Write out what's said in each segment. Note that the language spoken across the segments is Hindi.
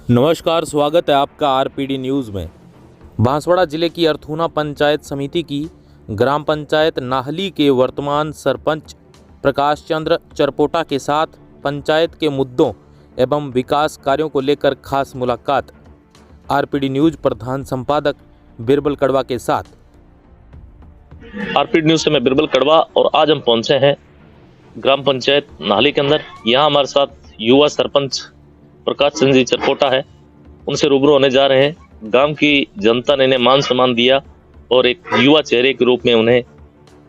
नमस्कार, स्वागत है आपका आरपीडी न्यूज़ में। बांसवाड़ा जिले की अर्थूना पंचायत समिति की ग्राम पंचायत नाहली के वर्तमान सरपंच प्रकाश चंद्र चरपोटा के साथ पंचायत के मुद्दों एवं विकास कार्यों को लेकर खास मुलाकात। आरपीडी न्यूज़ प्रधान संपादक बिरबल कड़वा के साथ। आरपीडी न्यूज़ से मैं बिरबल कड़वा और आज हम पहुंचे हैं ग्राम पंचायत नाहली के अंदर। यहाँ हमारे साथ युवा सरपंच प्रकाश चंद्र जी चरपोटा है, उनसे रूबरू होने जा रहे हैं। गांव की जनता ने इन्हें मान सम्मान दिया और एक युवा चेहरे के रूप में उन्हें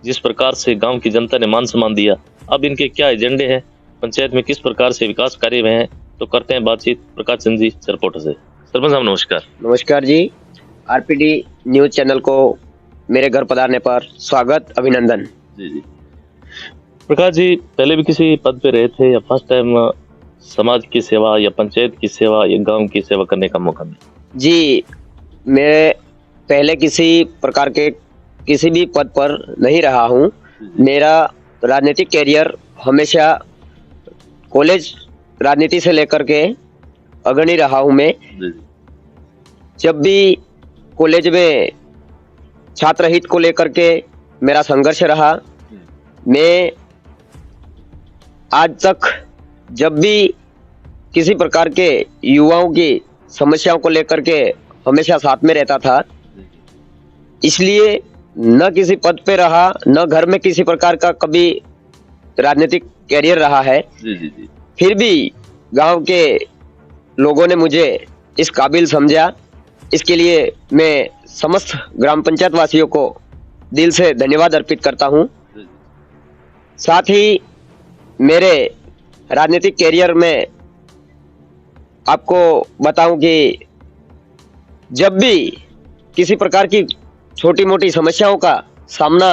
जिस प्रकार से गांव की जनता ने मान सम्मान दिया, अब इनके क्या एजेंडे हैं, पंचायत में किस प्रकार से विकास कार्य हुए हैं, तो करते हैं बातचीत प्रकाश चंद्र जी चरपोटा से। सरपंच साहब नमस्कार। नमस्कार जी, आरपीडी न्यूज चैनल को मेरे घर पधारने पर स्वागत, अभिनंदन। जी प्रकाश जी, पहले भी किसी पद पे रहे थे या फर्स्ट टाइम समाज की सेवा या पंचायत की सेवा या गांव की सेवा करने का मौका मिला? जी, मैं पहले किसी प्रकार के किसी भी पद पर नहीं रहा हूँ। मेरा राजनीतिक कैरियर हमेशा कॉलेज राजनीति से लेकर के अग्रणी रहा हूँ मैं। जब भी कॉलेज में छात्र हित को लेकर के मेरा संघर्ष रहा, मैं आज तक जब भी किसी प्रकार के युवाओं की समस्याओं को लेकर के हमेशा साथ में रहता था। इसलिए न किसी पद पे रहा, न घर में किसी प्रकार का कभी राजनीतिक कैरियर रहा है। फिर भी गांव के लोगों ने मुझे इस काबिल समझा। इसके लिए मैं समस्त ग्राम पंचायत वासियों को दिल से धन्यवाद अर्पित करता हूं। साथ ही मेरे राजनीतिक कैरियर में आपको बताऊं कि जब भी किसी प्रकार की छोटी मोटी समस्याओं का सामना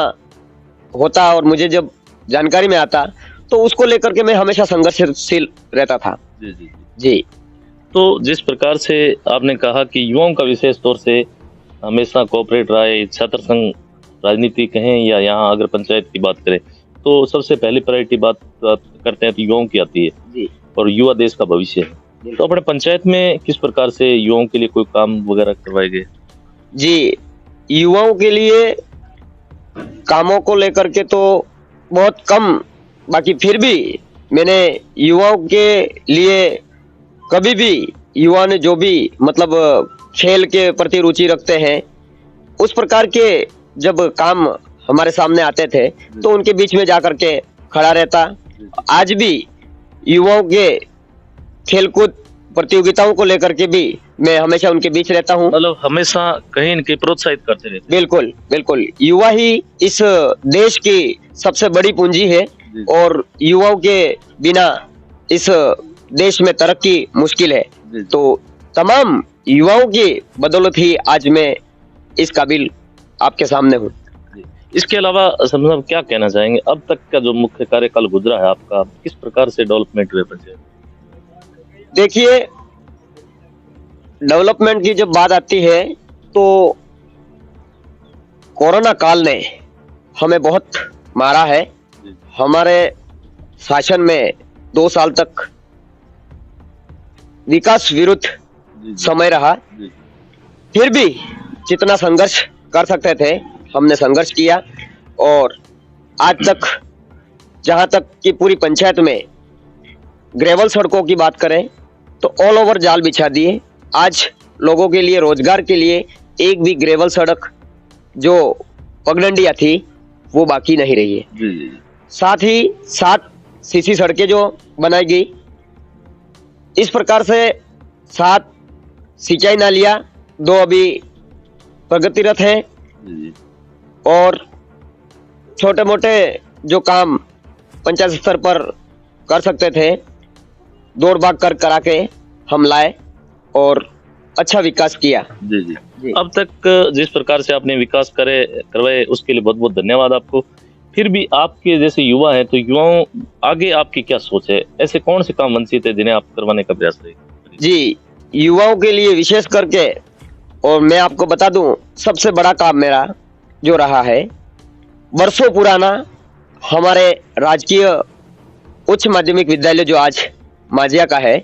होता और मुझे जब जानकारी में आता, तो उसको लेकर के मैं हमेशा संघर्षशील रहता था। जी। तो जिस प्रकार से आपने कहा कि युवाओं का विशेष तौर से हमेशा कोऑपरेट रहा है, छात्र संघ राजनीति कहें या यहाँ अगर पंचायत की बात करें, तो सबसे पहली प्रायोरिटी बात करते हैं तो युवाओं की आती है जी। और युवा देश का भविष्य है। तो अपने पंचायत में किस प्रकार से युवाओं के लिए कोई काम वगैरह करवाए गए? जी, युवाओं के लिए कामों को लेकर के तो बहुत कम, बाकी फिर भी मैंने युवाओं के लिए कभी भी युवा ने जो भी मतलब खेल के प्रति रुचि रखते हैं, उस प्रकार के जब काम हमारे सामने आते थे तो उनके बीच में जाकर के खड़ा रहता। आज भी युवाओं के खेलकूद प्रतियोगिताओं को लेकर के भी मैं हमेशा उनके बीच रहता हूं। मतलब हमेशा कहीं इनके प्रोत्साहित करते रहते। बिल्कुल बिल्कुल, युवा ही इस देश की सबसे बड़ी पूंजी है और युवाओं के बिना इस देश में तरक्की मुश्किल है। तो तमाम युवाओं की बदौलत ही आज मैं इस काबिल आपके सामने हूँ। इसके अलावा मतलब क्या कहना चाहेंगे, अब तक का जो मुख्य कार्यकाल गुजरा है आपका, किस प्रकार से डेवलपमेंट हुए पंचायत? देखिए, डेवलपमेंट की जब बात आती है तो कोरोना काल ने हमें बहुत मारा है। हमारे शासन में 2 साल तक विकास विरुद्ध समय रहा। फिर भी जितना संघर्ष कर सकते थे हमने संघर्ष किया और आज तक जहां तक कि पूरी पंचायत में ग्रेवल सड़कों की बात करें तो ऑल ओवर जाल बिछा दिए। आज लोगों के लिए, रोजगार के लिए एक भी ग्रेवल सड़क जो पगडंडियां थी वो बाकी नहीं रही है। साथ ही 7 सीसी सड़कें जो बनाई गई, इस प्रकार से 7 सिंचाई नालियां, 2 अभी प्रगतिरत हैं और छोटे मोटे जो काम पंचायत स्तर पर कर सकते थे, दौड़ भाग कर करा के हम लाए और अच्छा विकास किया। जी। अब तक जिस प्रकार से आपने विकास करवाए उसके लिए बहुत बहुत धन्यवाद आपको। फिर भी आपके जैसे युवा हैं तो युवाओं आगे आपकी क्या सोच है, ऐसे कौन से काम वंचित है जिन्हें आप करवाने का प्रयास करेंगे? जी, युवाओं के लिए विशेष करके, और मैं आपको बता दूं, सबसे बड़ा काम मेरा जो रहा है, वर्षों पुराना हमारे राजकीय उच्च माध्यमिक विद्यालय जो आज माजिया का है,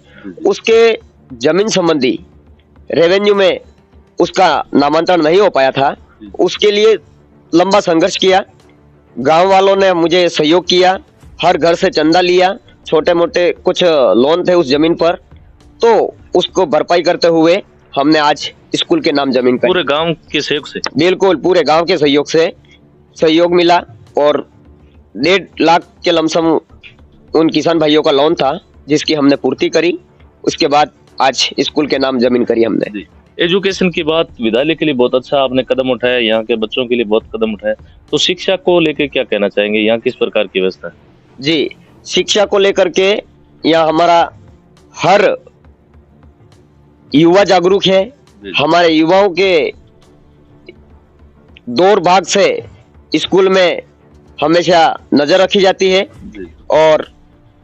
उसके जमीन संबंधी रेवेन्यू में उसका नामांतरण नहीं हो पाया था, उसके लिए लंबा संघर्ष किया। गांव वालों ने मुझे सहयोग किया, हर घर से चंदा लिया, छोटे मोटे कुछ लोन थे उस जमीन पर, तो उसको भरपाई करते हुए हमने आज स्कूल के नाम जमीन पूरे गांव के सहयोग से? बिल्कुल, पूरे गांव के सहयोग से सहयोग मिला और 1.5 लाख के लमसम उन किसान भाइयों का लोन था जिसकी हमने पूर्ति करी। उसके बाद आज स्कूल के नाम जमीन करी हमने। एजुकेशन की बात, विद्यालय के लिए बहुत अच्छा आपने कदम उठाया, यहाँ के बच्चों के लिए बहुत कदम उठाया, तो शिक्षा को लेकर क्या कहना चाहेंगे? यहाँ किस प्रकार की व्यवस्था है? जी, शिक्षा को लेकर के यहाँ हमारा हर युवा जागरूक है। हमारे युवाओं के दौड़ भाग से स्कूल में हमेशा नजर रखी जाती है और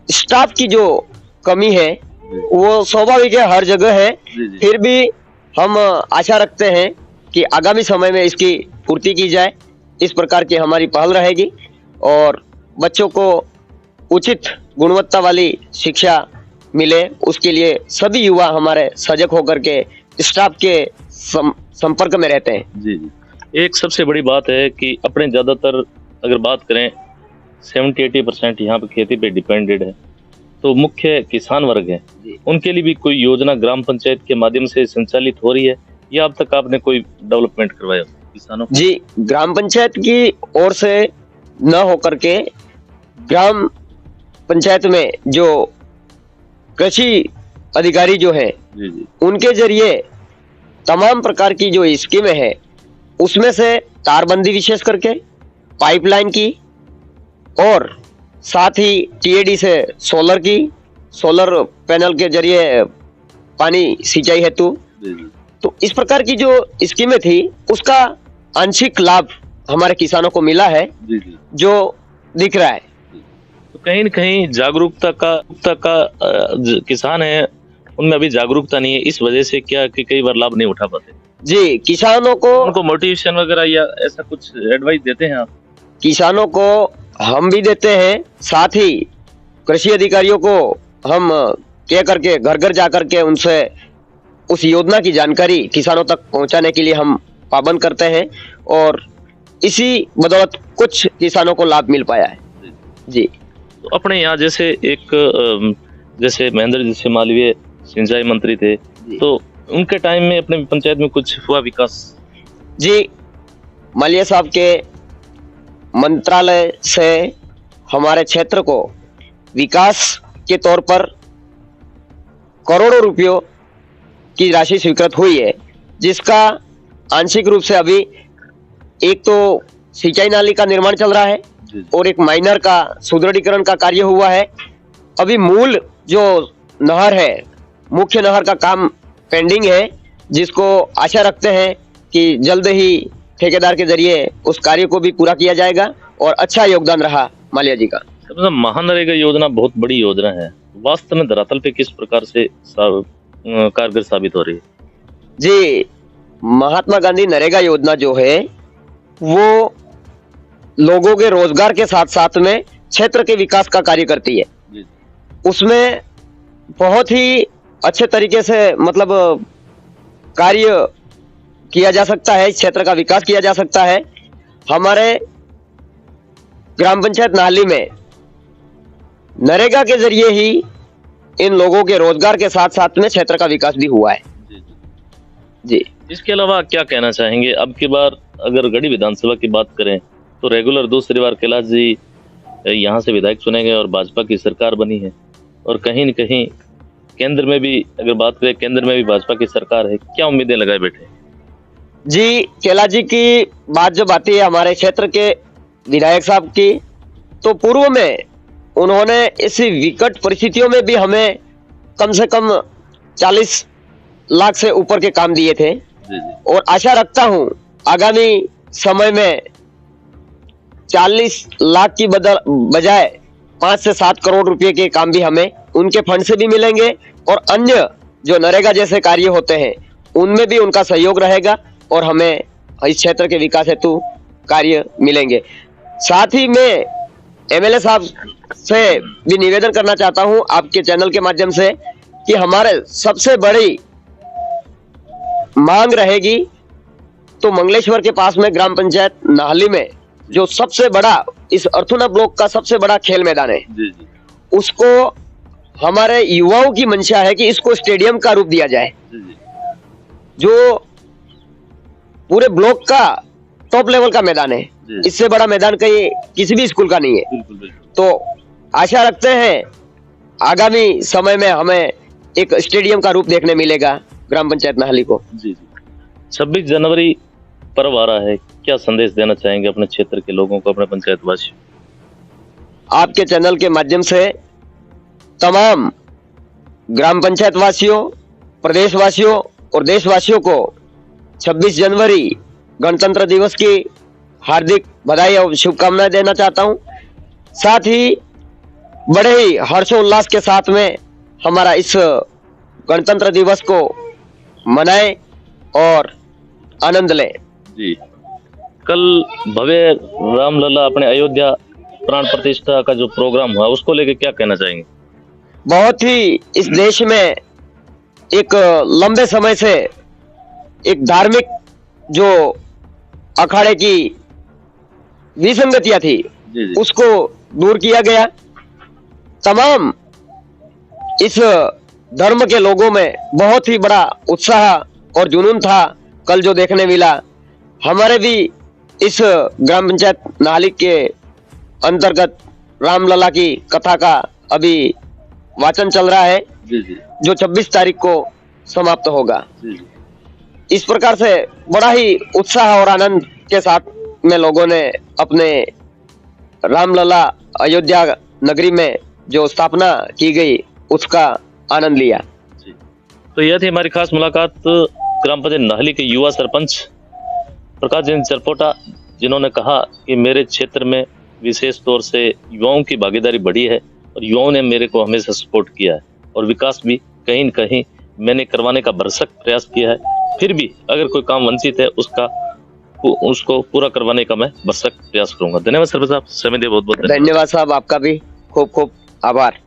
स्टाफ की जो कमी है वो स्वाभाविक है, हर जगह है। फिर भी हम आशा रखते हैं कि आगामी समय में इसकी पूर्ति की जाए। इस प्रकार की हमारी पहल रहेगी और बच्चों को उचित गुणवत्ता वाली शिक्षा मिले, उसके लिए सभी युवा हमारे सजग होकर के स्टाफ के संपर्क में रहते हैं। जी जी। एक सबसे बड़ी बात है कि अपने ज्यादातर अगर बात करें 70-80% यहाँ पे खेती पे डिपेंडेड है, तो मुख्य किसान वर्ग है, उनके लिए भी कोई योजना ग्राम पंचायत के माध्यम से संचालित हो रही है या अब तक आपने कोई डेवलपमेंट करवाया किसानों को? जी, ग्राम पंचायत की ओर से न होकर के ग्राम पंचायत में जो कृषि अधिकारी जो है उनके जरिए तमाम प्रकार की जो स्कीमें है उसमें से तारबंदी विशेष करके, पाइपलाइन की और साथ ही टीएडी से सोलर पैनल के जरिए पानी सिंचाई हेतु, तो इस प्रकार की जो स्कीमें थी उसका आंशिक लाभ हमारे किसानों को मिला है जो दिख रहा है। तो कहीं न कहीं जागरूकता का किसान है उनमें अभी जागरूकता नहीं है, इस वजह से क्या कि कई बार लाभ नहीं उठा पाते? जी, किसानों को उनको मोटिवेशन वगैरह या ऐसा कुछ एडवाइस देते हैं आप? किसानों को हम भी देते हैं, साथ ही कृषि अधिकारियों को हम कह करके घर घर जा करके उनसे उस योजना की जानकारी किसानों तक पहुंचाने के लिए हम पाबंद करते हैं और इसी बदौलत कुछ किसानों को लाभ मिल पाया है। जी, तो अपने यहाँ जैसे महेंद्र जी से मालवीय सिंचाई मंत्री थे, तो उनके टाइम में अपने पंचायत में कुछ हुआ विकास? जी, मालवीय साहब के मंत्रालय से हमारे क्षेत्र को विकास के तौर पर करोड़ों रुपयों की राशि स्वीकृत हुई है, जिसका आंशिक रूप से अभी एक तो सिंचाई नाली का निर्माण चल रहा है और एक माइनर का सुदृढ़ीकरण का कार्य हुआ है। अभी मूल जो नहर है, मुख्य नहर का काम पेंडिंग है, जिसको आशा रखते हैं कि जल्द ही ठेकेदार के जरिए उस कार्य को भी पूरा किया जाएगा और अच्छा योगदान रहा मालिया जी का। महानरेगा योजना बहुत बड़ी योजना है, वास्तव में धरातल पे किस प्रकार से कारगर साबित हो रही है? जी, महात्मा गांधी नरेगा योजना जो है वो लोगों के रोजगार के साथ साथ में क्षेत्र के विकास का कार्य करती है। उसमें बहुत ही अच्छे तरीके से मतलब कार्य किया जा सकता है, क्षेत्र का विकास किया जा सकता है। हमारे ग्राम पंचायत नाहली में नरेगा के जरिए ही इन लोगों के रोजगार के साथ साथ में क्षेत्र का विकास भी हुआ है। जी, इसके अलावा क्या कहना चाहेंगे? अब की बार अगर गढ़ी विधानसभा की बात करें तो रेगुलर दूसरी बार कैलाश जी यहाँ से विधायक चुने गए और भाजपा की सरकार बनी है और कहीं न कहीं केंद्र में भी अगर बात करें, केंद्र में भी भाजपा की सरकार है, क्या उम्मीदें लगाए बैठे? जी, कैलाश जी की बात जब आती है हमारे क्षेत्र के विधायक साहब की, तो पूर्व में उन्होंने इस विकट परिस्थितियों में भी हमें कम से कम 40 लाख से ऊपर के काम दिए थे और आशा रखता हूं आगामी समय में 40 लाख की बजाय 5 से 7 करोड़ रुपए के काम भी हमें उनके फंड से भी मिलेंगे और अन्य जो नरेगा जैसे कार्य होते हैं उनमें भी उनका सहयोग रहेगा और हमें इस क्षेत्र के विकास हेतु कार्य मिलेंगे। साथ ही मैं एमएलए साहब से भी निवेदन करना चाहता हूं आपके चैनल के माध्यम से कि हमारे सबसे बड़ी मांग रहेगी तो मंगलेश्वर के पास में ग्राम पंचायत नाहली में जो सबसे बड़ा इस अर्थुना ब्लॉक का सबसे बड़ा खेल मैदान है, जी जी उसको हमारे युवाओं की मंशा है कि इसको स्टेडियम का रूप दिया जाए, जी जी जो पूरे ब्लॉक का टॉप लेवल का मैदान है। जी। इससे बड़ा मैदान कहीं किसी भी स्कूल का नहीं है। बिल्कुल बिल्कुल तो आशा रखते हैं आगामी समय में हमें एक स्टेडियम का रूप देखने मिलेगा ग्राम पंचायत नाहली को। जी जी 26 जनवरी पर्व आ रहा है, क्या संदेश देना चाहेंगे अपने क्षेत्र के लोगों को, अपने पंचायत वासियों? आपके चैनल के माध्यम से तमाम ग्राम पंचायत वासियों, प्रदेशवासियों और देशवासियों को 26 जनवरी गणतंत्र दिवस की हार्दिक बधाई और शुभकामनाएं देना चाहता हूं। साथ ही बड़े ही हर्षोल्लास के साथ में हमारा इस गणतंत्र दिवस को मनाएं और आनंद लें। जी, कल भव्य रामलला अपने अयोध्या प्राण प्रतिष्ठा का जो प्रोग्राम हुआ उसको लेके क्या कहना चाहेंगे? बहुत ही इस देश में एक लंबे समय से एक धार्मिक जो अखाड़े की विसंगतियां थी, जी जी उसको दूर किया गया। तमाम इस धर्म के लोगों में बहुत ही बड़ा उत्साह और जुनून था कल जो देखने मिला। हमारे भी इस ग्राम पंचायत नाहली के अंतर्गत रामलला की कथा का अभी वाचन चल रहा है, जी जी जो 26 तारीख को समाप्त होगा। जी जी इस प्रकार से बड़ा ही उत्साह और आनंद के साथ में लोगों ने अपने रामलला अयोध्या नगरी में जो स्थापना की गई उसका आनंद लिया। जी। तो यह थी हमारी खास मुलाकात ग्राम पंचायत नाहली के युवा सरपंच प्रकाश जैन चरपोटा, जिन्होंने कहा कि मेरे क्षेत्र में विशेष तौर से युवाओं की भागीदारी बढ़ी है और युवाओं ने मेरे को हमेशा सपोर्ट किया है और विकास भी कहीं न कहीं मैंने करवाने का भरसक प्रयास किया है। फिर भी अगर कोई काम वंचित है उसको पूरा करवाने का मैं भरसक प्रयास करूंगा। धन्यवाद सरपंच साहब, समय दिए बहुत बहुत धन्यवाद साहब, आपका भी खूब खूब आभार।